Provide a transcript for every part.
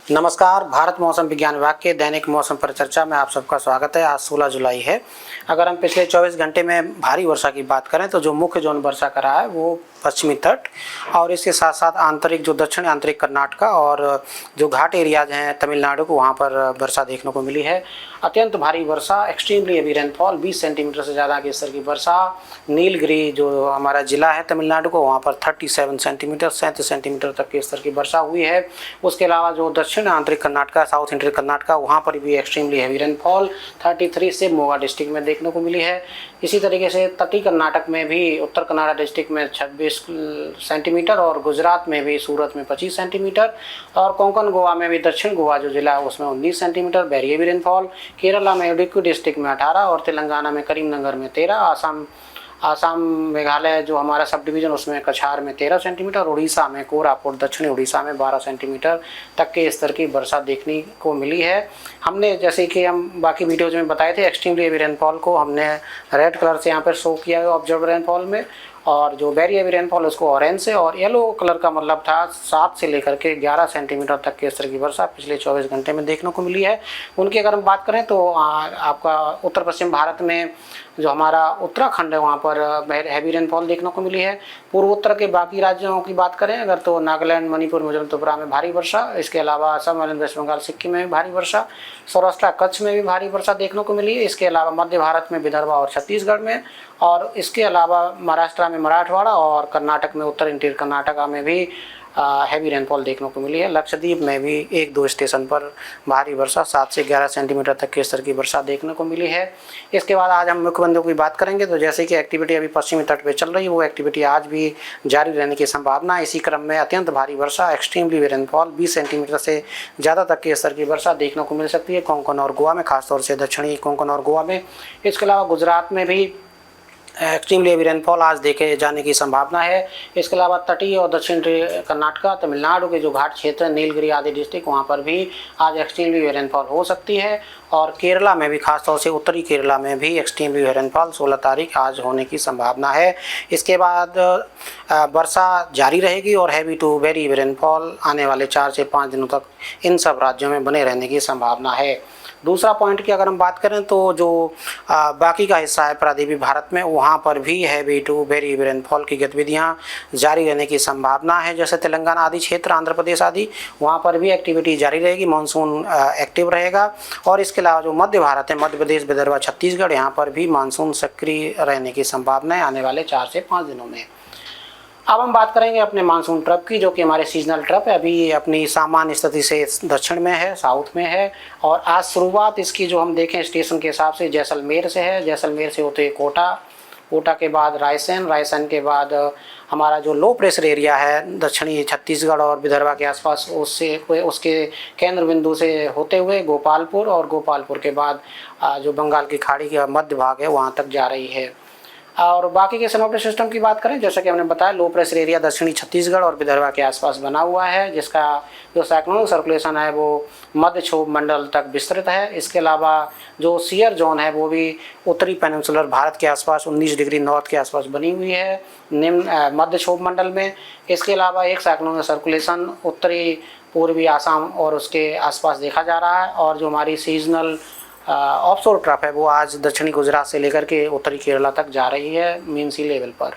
नमस्कार। भारत मौसम विज्ञान विभाग के दैनिक मौसम परिचर्चा में आप सबका स्वागत है। आज 16 जुलाई है। अगर हम पिछले 24 घंटे में भारी वर्षा की बात करें तो जो मुख्य जोन वर्षा का रहा है वो पश्चिमी तट और इसके साथ साथ आंतरिक जो दक्षिण आंतरिक कर्नाटक और जो घाट एरियाज हैं तमिलनाडु को, वहाँ पर वर्षा देखने को मिली है। अत्यंत भारी वर्षा, एक्सट्रीमली हेवी रेनफॉल, 20 सेंटीमीटर से ज़्यादा के स्तर की वर्षा। नीलगिरी जो हमारा ज़िला है तमिलनाडु को, वहाँ पर 37 सेंटीमीटर 37 सेंटीमीटर तक के स्तर की वर्षा हुई है। उसके अलावा जो दक्षिण आंतरिक कर्नाटक, साउथ इंटीरियर कर्नाटक, वहाँ पर भी एक्सट्रीमली हेवी रेनफॉल 33 से मोगा डिस्ट्रिक्ट में देखने को मिली है। इसी तरीके से तटीय कर्नाटक में भी उत्तर कन्नड़ा डिस्ट्रिक्ट में 26 सेंटीमीटर और गुजरात में भी सूरत में 25 सेंटीमीटर और कोंकण गोवा में भी दक्षिण गोवा जो जिला है उसमें 19 centimetre very heavy rainfall. Kerala में इडुक्की डिस्ट्रिक्ट में 18 और तेलंगाना में करीमनगर में 13, आसाम मेघालय जो हमारा सब डिवीज़न उसमें कछार में 13 सेंटीमीटर, उड़ीसा में कोरापुट दक्षिणी उड़ीसा में 12 सेंटीमीटर तक के स्तर की वर्षा देखने को मिली है। हमने जैसे कि हम बाकी वीडियोज़ में बताए थे, एक्सट्रीमली हेवी रेनफॉल को हमने रेड कलर से यहाँ पर शो किया है ऑब्जर्व रेनफॉल में, और जो वेरी हेवी रेनफॉल उसको ऑरेंज से, और येलो कलर का मतलब था 7 से लेकर के 11 सेंटीमीटर तक के स्तर की वर्षा पिछले 24 घंटे में देखने को मिली है। उनकी अगर हम बात करें तो आपका उत्तर पश्चिम भारत में जो हमारा उत्तराखंड है वहाँ पर हैवी रेनफॉल देखने को मिली है। पूर्वोत्तर के बाकी राज्यों की बात करें अगर तो नागालैंड, मणिपुर, मिजोरम, त्रिपुरा में भारी वर्षा। इसके अलावा असम, वेस्ट बंगाल, सिक्किम में भी भारी वर्षा। सौराष्ट्र, कच्छ में भी भारी वर्षा देखने को मिली है। इसके अलावा मध्य भारत में विदर्भ और छत्तीसगढ़ में, और इसके अलावा महाराष्ट्र में मराठवाड़ा और कर्नाटक में उत्तर इंटीरियर कर्नाटका में भी हैवी रेनफॉल देखने को मिली है। लक्षद्वीप में भी 1-2 स्टेशन पर भारी वर्षा 7 से 11 सेंटीमीटर तक के स्तर की वर्षा देखने को मिली है। इसके बाद आज हम मुख्य बिंदुओं की बात करेंगे तो जैसे कि एक्टिविटी अभी पश्चिमी तट पे चल रही है वो एक्टिविटी आज भी जारी रहने की संभावना है। इसी क्रम में अत्यंत भारी वर्षा, एक्सट्रीमली रेनफॉल 20 सेंटीमीटर से ज़्यादा तक के स्तर की वर्षा देखने को मिल सकती है कोंकण और गोवा में, खासतौर से दक्षिणी कोंकण और गोवा में। इसके अलावा गुजरात में भी एक्सट्रीमली हेवी रेनफॉल आज देखे जाने की संभावना है। इसके अलावा तटीय और दक्षिण कर्नाटका, तमिलनाडु के जो घाट क्षेत्र है, नीलगिरी आदि डिस्ट्रिक्ट, वहाँ पर भी आज एक्सट्रीमली हेवी रेनफॉल हो सकती है। और केरला में भी, खासतौर से उत्तरी केरला में भी एक्सट्रीमली हेवी रेनफॉल 16 तारीख आज होने की संभावना है। इसके बाद वर्षा जारी रहेगी और heavy to very heavy rainfall आने वाले 4 से 5 दिनों तक इन सब राज्यों में बने रहने की संभावना है। दूसरा पॉइंट की अगर हम बात करें तो जो बाकी का हिस्सा है प्रायद्वीपीय भारत में, वहाँ पर भी heavy to very heavy rainfall की गतिविधियाँ जारी रहने की संभावना है। जैसे तेलंगाना आदि क्षेत्र, आंध्र प्रदेश आदि, वहाँ पर भी एक्टिविटी जारी रहेगी, मानसून एक्टिव रहेगा। और इसके अलावा जो मध्य भारत है, मध्य प्रदेश, विदर्भ, छत्तीसगढ़, यहाँ पर भी मानसून सक्रिय रहने की संभावना है आने वाले 4 से 5 दिनों में। अब हम बात करेंगे अपने मानसून ट्रफ की, जो कि हमारे सीजनल ट्रफ है। अभी अपनी सामान्य स्थिति से दक्षिण में है, साउथ में है, और आज शुरुआत इसकी जो हम देखें स्टेशन के हिसाब से जैसलमेर से है। जैसलमेर से होते कोटा, कोटा के बाद रायसेन, रायसेन के बाद हमारा जो लो प्रेशर एरिया है दक्षिणी छत्तीसगढ़ और विदर्भ के आसपास, उसके केंद्र बिंदु से होते हुए गोपालपुर, और गोपालपुर के बाद जो बंगाल की खाड़ी का मध्य भाग है वहाँ तक जा रही है। और बाकी के सिनोप्टिक सिस्टम की बात करें, जैसा कि हमने बताया, लो प्रेशर एरिया दक्षिणी छत्तीसगढ़ और विदर्भ के आसपास बना हुआ है, जिसका जो साइक्लोनिक सर्कुलेशन है वो मध्य क्षोभ मंडल तक विस्तृत है। इसके अलावा जो सीयर जोन है वो भी उत्तरी पेनिनसुलर भारत के आसपास 19 डिग्री नॉर्थ के आसपास बनी हुई है निम्न मध्य क्षोभ मंडल में। इसके अलावा एक साइक्लोनिक सर्कुलेशन उत्तरी पूर्वी आसाम और उसके आसपास देखा जा रहा है, और जो हमारी सीजनल ऑफशोर ट्रफ है वो आज दक्षिणी गुजरात से लेकर के उत्तरी केरला तक जा रही है मीन सी लेवल पर।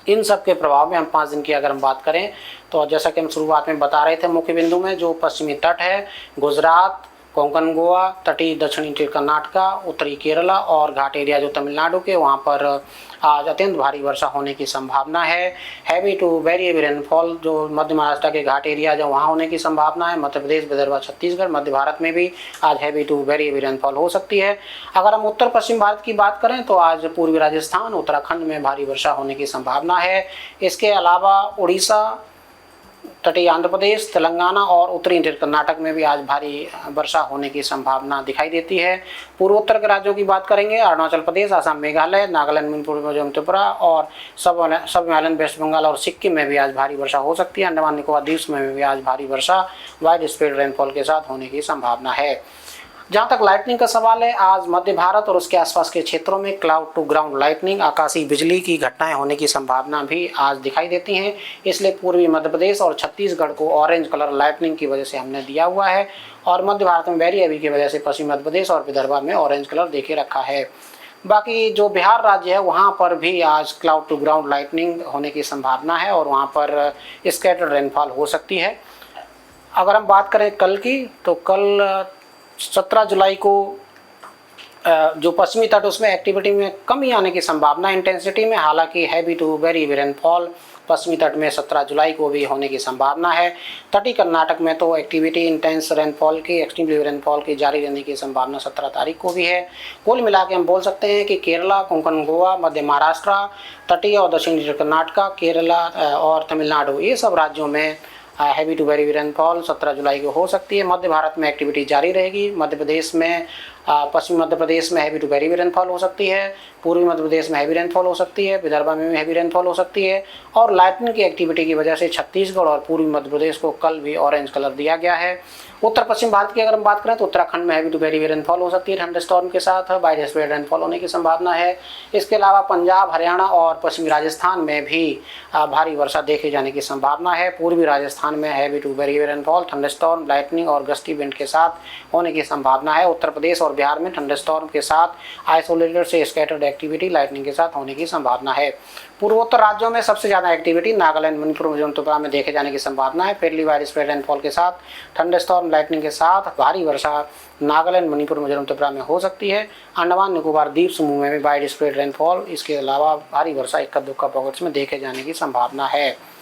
इन सब के प्रभाव में हम 5 दिन की अगर हम बात करें तो जैसा कि हम शुरुआत में बता रहे थे मुख्य बिंदु में, जो पश्चिमी तट है गुजरात, कोंकण गोवा, तटीय दक्षिणी कर्नाटका, उत्तरी केरला और घाट एरिया जो तमिलनाडु के, वहाँ पर आज अत्यंत भारी वर्षा होने की संभावना है। Heavy to very heavy rainfall जो मध्य महाराष्ट्र के घाट एरिया जो वहाँ होने की संभावना है। मध्य प्रदेश, विदर्भ, छत्तीसगढ़, मध्य भारत में भी आज heavy to very heavy rainfall हो सकती है। अगर हम उत्तर पश्चिम भारत की बात करें तो आज पूर्वी राजस्थान, उत्तराखंड में भारी वर्षा होने की संभावना है। इसके अलावा उड़ीसा, तटीय आंध्र प्रदेश, तेलंगाना और उत्तरी इंटीरियर कर्नाटक में भी आज भारी वर्षा होने की संभावना दिखाई देती है। पूर्वोत्तर के राज्यों की बात करेंगे, अरुणाचल प्रदेश, असम, मेघालय, नागालैंड, मणिपुर, मिजोरम, त्रिपुरा और सब आइलैंड, वेस्ट बंगाल और सिक्किम में भी आज भारी वर्षा हो सकती है। अंडमान निकोबार द्वीप में भी आज भारी वर्षा वाइड स्प्रेड रेनफॉल के साथ होने की संभावना है। जहां तक लाइटनिंग का सवाल है, आज मध्य भारत और उसके आसपास के क्षेत्रों में क्लाउड टू ग्राउंड लाइटनिंग, आकाशीय बिजली की घटनाएं होने की संभावना भी आज दिखाई देती हैं। इसलिए पूर्वी मध्य प्रदेश और छत्तीसगढ़ को ऑरेंज कलर लाइटनिंग की वजह से हमने दिया हुआ है, और मध्य भारत में वेरी हैवी की वजह से पश्चिमी मध्य प्रदेश और विदर्भ में ऑरेंज कलर देखे रखा है। बाकी जो बिहार राज्य है वहाँ पर भी आज क्लाउड टू ग्राउंड लाइटनिंग होने की संभावना है, और वहाँ पर स्कैटर्ड रेनफॉल हो सकती है। अगर हम बात करें कल की, तो कल 17 जुलाई को जो पश्चिमी तट उसमें एक्टिविटी में कमी आने की संभावना इंटेंसिटी में, हालांकि heavy to very heavy rainfall पश्चिमी तट में 17 जुलाई को भी होने की संभावना है। तटीय कर्नाटक में तो एक्टिविटी इंटेंस रेनफॉल की, एक्सट्रीम रेनफॉल की जारी रहने की संभावना 17 तारीख को भी है। कुल मिला के हम बोल सकते हैं कि केरला, कोंकण, गोवा, मध्य महाराष्ट्र, तटीय और दक्षिणी कर्नाटक, केरला और तमिलनाडु, ये सब राज्यों में हैवी टू वेरी रेनफॉल 17 जुलाई को हो सकती है। मध्य भारत में एक्टिविटी जारी रहेगी। मध्य प्रदेश में, पश्चिमी मध्य प्रदेश में हैवी टू वेरी रेनफॉल हो सकती है, पूर्वी मध्य प्रदेश में हैवी रेनफॉल हो सकती है, विदर्भ में भी हैवी रेनफॉल हो सकती है, और लाइटनिंग की एक्टिविटी की वजह से छत्तीसगढ़ और पूर्वी मध्य प्रदेश को कल भी ऑरेंज कलर दिया गया है। उत्तर पश्चिम भारत की अगर हम बात करें तो उत्तराखंड में हैवी टू वेरी रेनफॉल हो सकती है थंडरस्टॉर्म के साथ, वाइड स्प्रेड रेनफॉल होने की संभावना है। इसके अलावा पंजाब, हरियाणा और पश्चिमी राजस्थान में भी भारी वर्षा देखे जाने की संभावना है। पूर्वी राजस्थान में heavy to very rainfall, thunderstorm, lightning और गस्टी विंड के साथ होने की संभावना है। उत्तर प्रदेश और बिहार में थंडरस्टॉर्म के साथ आइसोलेटेड से स्कैटर्ड एक्टिविटी लाइटनिंग के साथ होने की संभावना है। पूर्वोत्तर राज्यों में सबसे ज़्यादा एक्टिविटी नागालैंड, मणिपुर, मिजोरम, त्रिपुरा में देखे जाने की संभावना है। फेयरली वाइड स्प्रेड रेनफॉल के साथ थंडरस्टॉर्म, लाइटनिंग के साथ भारी वर्षा नागालैंड, मणिपुर, मिजोरम, त्रिपुरा में हो सकती है। अंडमान निकोबार द्वीप समूह में भी वाइड स्प्रेड रेनफॉल, इसके अलावा भारी वर्षा इक्का दुक्का पॉकेट्स में देखे जाने की संभावना है।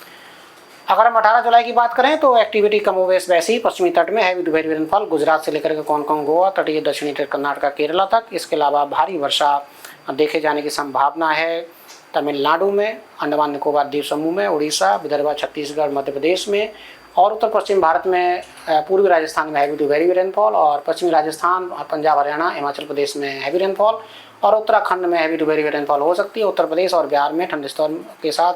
अगर हम 18 जुलाई की बात करें तो एक्टिविटी कमोवेश वैसी पश्चिमी तट में heavy to very rainfall Gujarat से लेकर के कोंकण, गोवा, तटीय दक्षिणी तट कर्नाटक, केरला तक। इसके अलावा भारी वर्षा देखे जाने की संभावना है तमिलनाडु में, अंडमान निकोबार द्वीप समूह में, उड़ीसा, विदर्भ, छत्तीसगढ़, मध्य प्रदेश में, और उत्तर पश्चिम भारत में पूर्वी राजस्थान में हैवी टू वेरी रेनफॉल, और पश्चिमी राजस्थान, पंजाब, हरियाणा, हिमाचल प्रदेश में हैवी रेनफॉल, और उत्तराखंड में हैवी टू वेरी रेनफॉल हो सकती है। उत्तर प्रदेश और बिहार में थंडरस्टॉर्म के साथ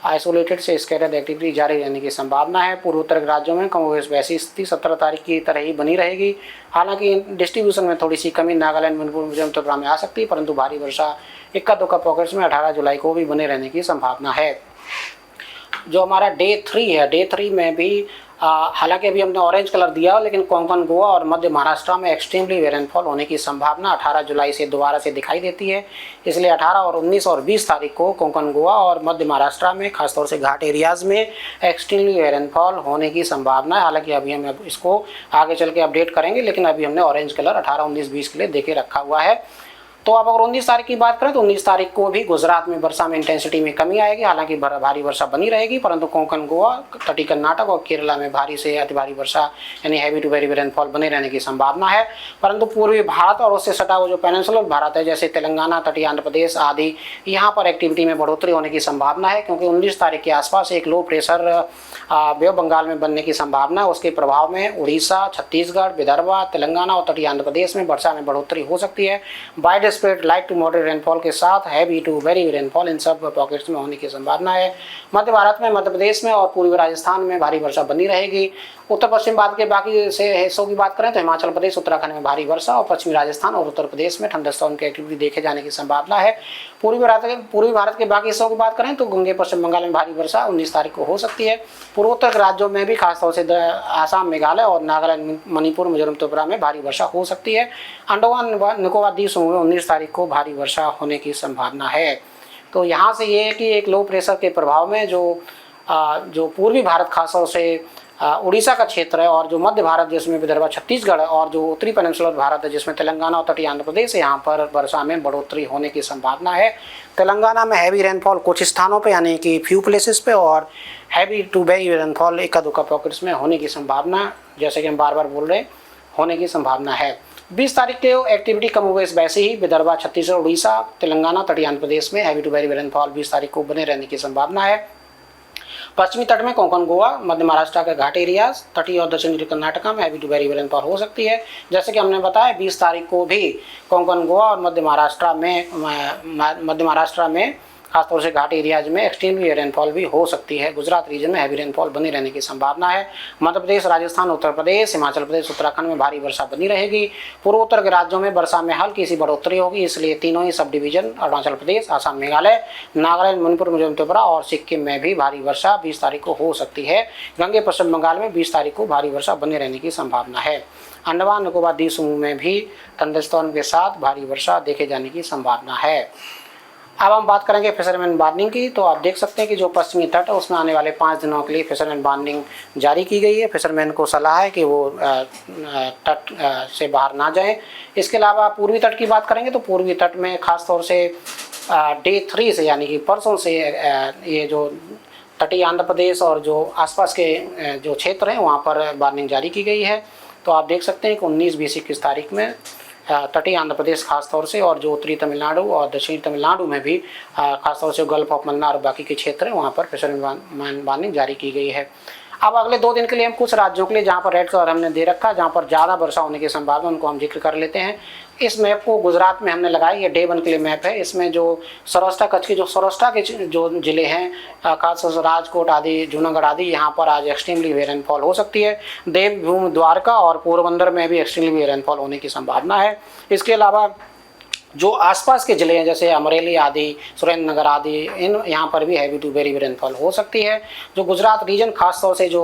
आइसोलेटेड से स्कैटर्ड एक्टिविटी जारी रहने की संभावना है। पूर्वोत्तर राज्यों में कमोवेश वैसी स्थिति 17 तारीख की तरह ही बनी रहेगी। हालांकि डिस्ट्रीब्यूशन में थोड़ी सी कमी नागालैंड, मणिपुर, मिजोरम, त्रिपुरा में आ सकती है, परंतु भारी वर्षा इक्का दुक्का पॉकेट्स में 18 जुलाई को भी बने रहने की संभावना है। जो हमारा डे 3 है, डे 3 में भी हालांकि अभी हमने ऑरेंज कलर दिया, लेकिन कोंकण, गोवा और मध्य महाराष्ट्र में एक्सट्रीमली रेनफॉल होने की संभावना 18 जुलाई से दोबारा से दिखाई देती है। इसलिए 18 और 19 और 20 तारीख को कोंकण, गोवा और मध्य महाराष्ट्र में, खासतौर से घाट एरियाज में एक्सट्रीमली रेनफॉल होने की संभावना है। हालांकि अभी हम इसको आगे चल के अपडेट करेंगे, लेकिन अभी हमने ऑरेंज कलर 18, 19, 20 के लिए देके रखा हुआ है। तो अब अगर 19 तारीख की बात करें तो 19 तारीख को भी गुजरात में वर्षा में इंटेंसिटी में कमी आएगी। हालांकि भारी वर्षा बनी रहेगी, परंतु कोंकण, गोवा, तटीय कर्नाटक और केरला में भारी से अति भारी वर्षा यानी हैवी टू वेरी रेनफॉल बने रहने की संभावना है। परंतु पूर्वी भारत और उससे सटा हुआ जो पेनिनसुलर भारत है, जैसे तेलंगाना, तटीय आंध्र प्रदेश आदि, यहाँ पर एक्टिविटी में बढ़ोतरी होने की संभावना है, क्योंकि 19 तारीख के आसपास एक low pressure bay of Bengal में बनने की संभावना है। उसके प्रभाव में उड़ीसा, छत्तीसगढ़, विदर्भ, तेलंगाना और तटीय आंध्र प्रदेश में वर्षा में बढ़ोतरी हो सकती है। Wide spread light to moderate rainfall के साथ हैवी टू वेरी रेनफॉल इन सब पॉकेट्स में होने की संभावना है। मध्य भारत में, मध्य प्रदेश में और पूर्वी राजस्थान में भारी वर्षा बनी रहेगी। उत्तर पश्चिम भारत के बाकी से हिस्सों की बात करें तो हिमाचल प्रदेश, उत्तराखंड में भारी वर्षा, और पश्चिमी राजस्थान और उत्तर प्रदेश में थंडरस्टॉर्म की एक्टिविटी देखे जाने की संभावना है। पूर्वी भारत के बाकी हिस्सों की बात करें तो गंगे पश्चिम बंगाल में भारी वर्षा 19 तारीख को हो सकती है। पूर्वोत्तर राज्यों में भी खासतौर से आसाम, मेघालय और नागालैंड, मणिपुर, मिजोरम, त्रिपुरा में भारी वर्षा हो सकती है। अंडमान निकोबार द्वीप समूह में 19 तारीख को भारी वर्षा होने की संभावना है। तो यहाँ से ये है कि एक लो प्रेशर के प्रभाव में जो पूर्वी भारत, खासतौर से उड़ीसा का क्षेत्र है, और जो मध्य भारत जिसमें विदर्भ, छत्तीसगढ़ है, और जो उत्तरी पेनिनसुलर भारत है जिसमें तेलंगाना और तटीय आंध्र प्रदेश है, यहाँ पर वर्षा में बढ़ोतरी होने की संभावना है। तेलंगाना में हैवी रेनफॉल कुछ स्थानों पे यानी कि फ्यू प्लेसेस पे, और हैवी टू वेरी रेनफॉल इक्का दुक्का पॉकेट्स में होने की संभावना, जैसे कि हम बार बार बोल रहे हैं, होने की संभावना है। 20 तारीख के एक्टिविटी कमोवेश वैसे ही विदर्भ, छत्तीसगढ़, उड़ीसा, तेलंगाना, तटीय आंध्र प्रदेश में हैवी टू वेरी रेनफॉल 20 तारीख को बने रहने की संभावना है। पश्चिमी तट में कोंकण, गोवा, मध्य महाराष्ट्र के घाट एरियाज, तटीय और दक्षिणी कर्नाटक में हैवी टू वेरी रेनफॉल हो सकती है। जैसे कि हमने बताया 20 तारीख को भी कोंकण, गोवा और मध्य महाराष्ट्र में खासतौर से घाटी एरियाज में एक्सट्रीमली रेनफॉल भी हो सकती है। गुजरात रीजन में हैवी रेनफॉल बनी रहने की संभावना है। मध्य प्रदेश, राजस्थान, उत्तर प्रदेश, हिमाचल प्रदेश, उत्तराखंड में भारी वर्षा बनी रहेगी। पूर्वोत्तर के राज्यों में वर्षा में हल्की सी बढ़ोतरी होगी, इसलिए तीनों ही सब डिवीजन अरुणाचल प्रदेश, असम, मेघालय, नागालैंड, मणिपुर, मिजोरम, त्रिपुरा और सिक्किम में भी भारी वर्षा 20 तारीख को हो सकती है। गंगे पश्चिम बंगाल में 20 तारीख को भारी वर्षा बने रहने की संभावना है। अंडमान निकोबार द्वीप समूह में भी थंडरस्टॉर्म के साथ भारी वर्षा देखे जाने की संभावना है। अब हम बात करेंगे फिशरमैन वार्निंग की। तो आप देख सकते हैं कि जो पश्चिमी तट है उसमें आने वाले 5 दिनों के लिए फिशरमैन वार्निंग जारी की गई है। फिशरमैन को सलाह है कि वो तट से बाहर ना जाएं। इसके अलावा पूर्वी तट की बात करेंगे तो पूर्वी तट में खासतौर से डे 3 से यानी कि परसों से ये जो तटीय आंध्र प्रदेश और जो आसपास के जो क्षेत्र हैं वहाँ पर वार्निंग जारी की गई है। तो आप देख सकते हैं कि 19, 20, 21 तारीख में तटीय आंध्र प्रदेश खासतौर से और जो उत्तरी तमिलनाडु और दक्षिणी तमिलनाडु में भी खासतौर से गल्फ ऑफ मन्नार और बाकी के क्षेत्र हैं वहाँ पर फिशरमैन वार्निंग जारी की गई है। अब अगले 2 दिन के लिए हम कुछ राज्यों के लिए जहाँ पर रेड कलर हमने दे रखा है, जहाँ पर ज़्यादा वर्षा होने की संभावना, उनको हम जिक्र कर लेते हैं। इस मैप को गुजरात में हमने लगाई, ये डे 1 के लिए मैप है। इसमें जो सौराष्ट्र कच्छ के जो जिले हैं, खासतौर से राजकोट आदि, जूनागढ़ आदि, यहाँ पर आज एक्सट्रीमली रेनफॉल हो सकती है। देवभूमि, द्वारका और पोरबंदर में भी एक्सट्रीमली रेनफॉल होने की संभावना है। इसके अलावा जो आसपास के ज़िले हैं जैसे अमरेली आदि, सुरेंद्र नगर आदि, इन यहाँ पर भी हैवी टू वेरी रेनफॉल हो सकती है। जो गुजरात रीजन खासतौर से जो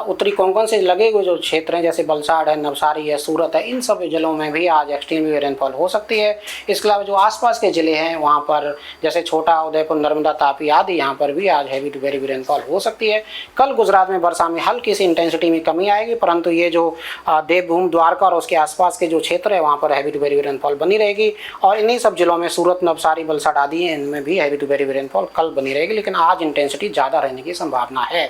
उत्तरी कोंकण से लगे हुए जो क्षेत्र हैं जैसे वलसाड़ है, नवसारी है, सूरत है, इन सब जिलों में भी आज एक्सट्रीमली रेनफॉल हो सकती है। इसके अलावा जो आसपास के ज़िले हैं वहाँ पर जैसे छोटा उदयपुर, नर्मदा, तापी आदि, यहाँ पर भी आज हैवी टू वेरी रेनफॉल हो सकती है। कल गुजरात में वर्षा में हल्की सी इंटेंसिटी में कमी आएगी, परंतु ये जो देवभूमि, द्वारका और उसके आसपास के जो क्षेत्र है वहाँ पर हैवी टू वेरी रेनफॉल बनी रहेगी। और इन्हीं सब जिलों में सूरत, नवसारी, वलसाड़ आदि इनमें भी हैवी टू वेरी रेनफॉल कल बनी रहेगी, लेकिन आज इंटेंसिटी ज़्यादा रहने की संभावना है।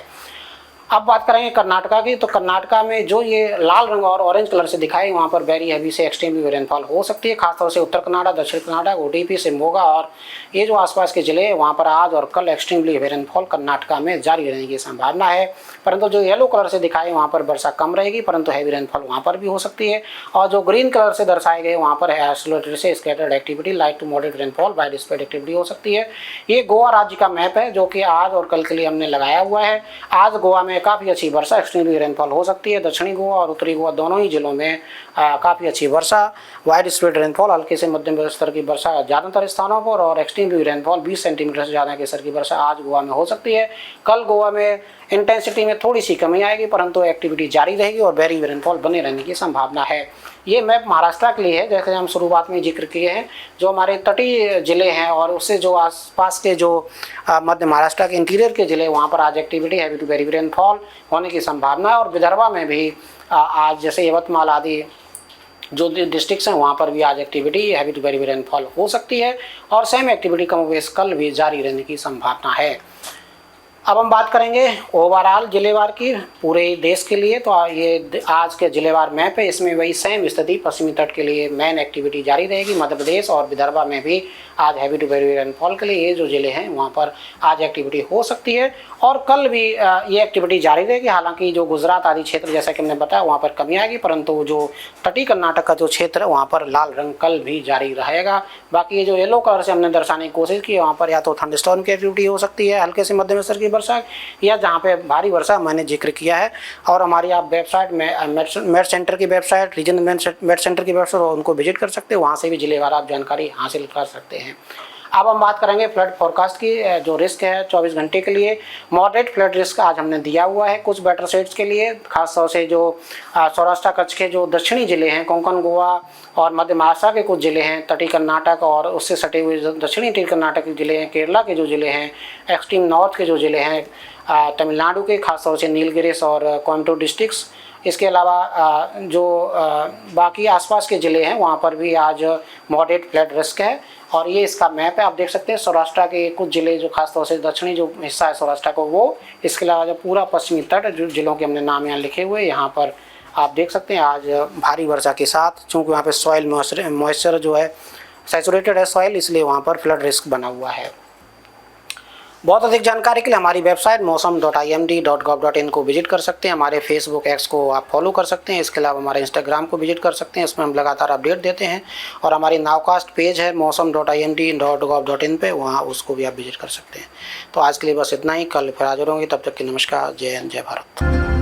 अब बात करेंगे कर्नाटका की। तो कर्नाटका में जो ये लाल रंग और ऑरेंज कलर से दिखाई, वहाँ पर वेरी हैवी से एक्सट्रीमली रेनफॉल हो सकती है। खासतौर से उत्तर कन्नाडा, दक्षिण कन्नाडा, उडुपी, शिवमोगा और ये जो आसपास के ज़िले हैं वहाँ पर आज और कल एक्सट्रीमली हैवी रेनफॉल कर्नाटका में जारी रहने की संभावना है। परंतु जो येलो कलर से दिखाई वहाँ पर वर्षा कम रहेगी, परंतु हैवी रेनफॉल वहाँ पर भी हो सकती है। और जो ग्रीन कलर से दर्शाए गए वहाँ पर आइसोलेटेड से scattered activity, light to moderate rainfall, wide spread activity हो सकती है। ये गोवा राज्य का मैप है जो कि आज और कल के लिए हमने लगाया हुआ है। आज गोवा में काफ़ी अच्छी वर्षा, एक्सट्रीमली रेनफॉल हो सकती है। दक्षिणी गोवा और उत्तरी गोवा दोनों ही जिलों में काफ़ी अच्छी वर्षा, वाइड स्प्रेड रेनफॉल, हल्के से मध्यम स्तर की वर्षा ज़्यादातर स्थानों पर और एक्सट्रीमली रेनफॉल 20 सेंटीमीटर से ज़्यादा के स्तर की वर्षा आज गोवा में हो सकती है। कल गोवा में इंटेंसिटी में थोड़ी सी कमी आएगी, परंतु एक्टिविटी जारी रहेगी और वेरी रेनफॉल बने रहने की संभावना है। ये मैप महाराष्ट्र के लिए है, जैसे हम शुरुआत में जिक्र किए हैं। जो हमारे तटीय जिले हैं और उससे जो आसपास के जो मध्य महाराष्ट्र के इंटीरियर के ज़िले, वहाँ पर आज activity heavy to very rainfall होने की संभावना है। और विदर्भा में भी आज जैसे यवतमाल आदि जो डिस्ट्रिक्ट्स हैं वहाँ पर भी आज activity heavy to very rainfall हो सकती है और सेम एक्टिविटी कमोबेश कल भी जारी रहने की संभावना है। अब हम बात करेंगे ओवरऑल जिलेवार की पूरे देश के लिए। तो ये आज के जिलेवार मैप है, इसमें वही सेम स्थिति पश्चिमी तट के लिए मेन एक्टिविटी जारी रहेगी। मध्य प्रदेश और विदर्भा में भी आज हैवी टू वेरी रेनफॉल के लिए ये जो जिले हैं वहाँ पर आज एक्टिविटी हो सकती है और कल भी ये एक्टिविटी जारी रहेगी। हालांकि जो गुजरात आदि क्षेत्र जैसा कि हमने बताया वहाँ पर कमी आएगी, परंतु जो तटीय कर्नाटक का जो क्षेत्र है वहाँ पर लाल रंग कल भी जारी रहेगा। बाकी ये जो येलो कलर से हमने दर्शाने की कोशिश की, वहाँ पर या तो थंडरस्टॉर्म की एक्टिविटी हो सकती है, हल्के से मध्यम स्तर की वर्षा, या जहाँ पे भारी वर्षा मैंने जिक्र किया है। और हमारी आप वेबसाइट में मेट सेंटर की वेबसाइट, रीजनल मेट सेंटर की वेबसाइट, उनको विजिट कर सकते हैं, वहाँ से भी जिलेवार आप जानकारी हासिल कर सकते हैं। अब हम बात करेंगे फ्लड फोरकास्ट की। जो रिस्क है 24 घंटे के लिए मॉडरेट फ्लड रिस्क आज हमने दिया हुआ है कुछ बेटर सेट्स के लिए। खासतौर से जो सौराष्ट्र कच्छ के जो दक्षिणी जिले हैं, कोंकण, गोवा और मध्य महाराष्ट्र के कुछ जिले हैं, तटीय कर्नाटक और उससे सटे हुए दक्षिणी तटीय कर्नाटक के जिले हैं, केरला के जो जिले हैं, एक्सट्रीम नॉर्थ के जो जिले हैं, तमिलनाडु के खासतौर से नीलगिरिस और कोयम्बटूर डिस्ट्रिक्ट्स, इसके अलावा जो बाकी आसपास के ज़िले हैं वहाँ पर भी आज मॉडरेट फ्लड रिस्क है। और ये इसका मैप है, आप देख सकते हैं सौराष्ट्र के कुछ ज़िले जो खासतौर से दक्षिणी जो हिस्सा है सौराष्ट्र को वो, इसके अलावा जो पूरा पश्चिमी तट जो जिलों के हमने नाम यहाँ लिखे हुए, यहाँ पर आप देख सकते हैं आज भारी वर्षा के साथ, चूँकि वहाँ पर सॉइल मॉइस्चर जो है सैचुरेटेड है सॉइल, इसलिए वहाँ पर फ्लड रिस्क बना हुआ है। बहुत अधिक जानकारी के लिए हमारी वेबसाइट मौसम.imd.gov.in को विजिट कर सकते हैं। हमारे फेसबुक एक्स को आप फॉलो कर सकते हैं। इसके अलावा हमारे इंस्टाग्राम को विजिट कर सकते हैं, इसमें हम लगातार अपडेट देते हैं। और हमारी नाउकास्ट पेज है मौसम.imd.gov.in पे, वहाँ उसको भी आप विजिट कर सकते हैं। तो आज के लिए बस इतना ही, कल फिर हाजिर होंगे, तब तक के नमस्कार, जय हिंद, जय भारत।